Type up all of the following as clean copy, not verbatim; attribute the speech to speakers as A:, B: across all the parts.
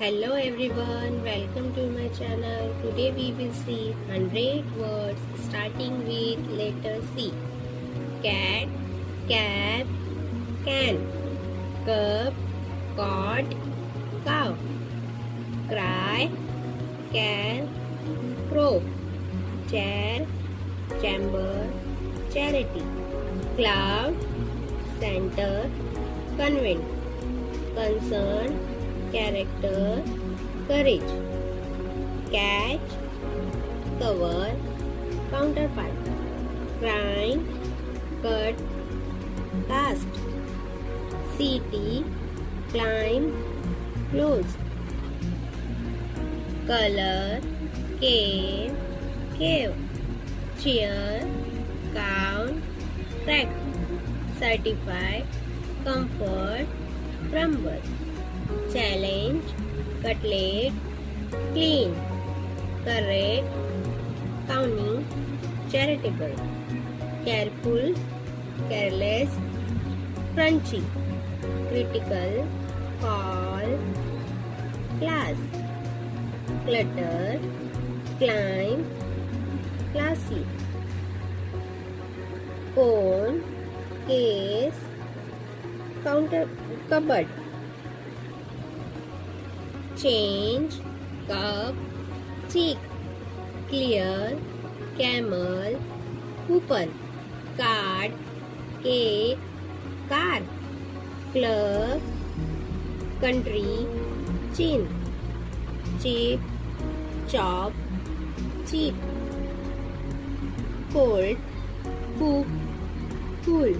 A: Hello everyone, welcome to my channel. Today we will see 100 words starting with letter C. Cat, cap, can, cup, cot, cow, cry, can, crow, chair, chamber, charity, cloud, center, convent, concern, character, courage, catch, cover, counterpart, crime, cut, cast, city, climb, close, color, cave, cave, cheer, count, crack, certify, comfort, crumble, challenge, cutlet, clean, correct, counting, charitable, careful, careless, crunchy, critical, call, class, clutter, climb, classy, cone, case, counter, cupboard, change, cup, cheek, clear, camel, coupon, card, cake, car, club, country, chin, chip, chop, cheap, cold, cook, cool,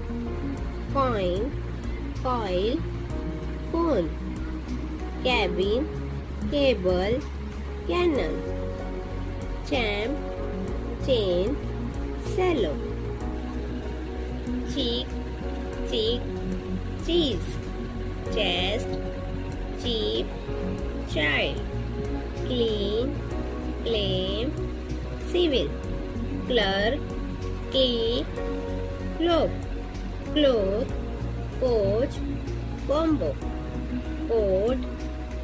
A: coin, coil, cone, cabin, cable, cannon, champ, chain, cello, cheek, cheek, cheese, chest, cheap, child, clean, claim, civil, clerk, key, cloak, cloth, coach, combo, coat,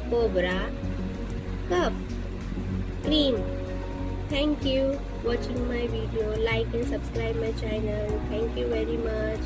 A: cobra, cuff, cream. Thank you watching my video. Like and subscribe my channel. Thank you very much.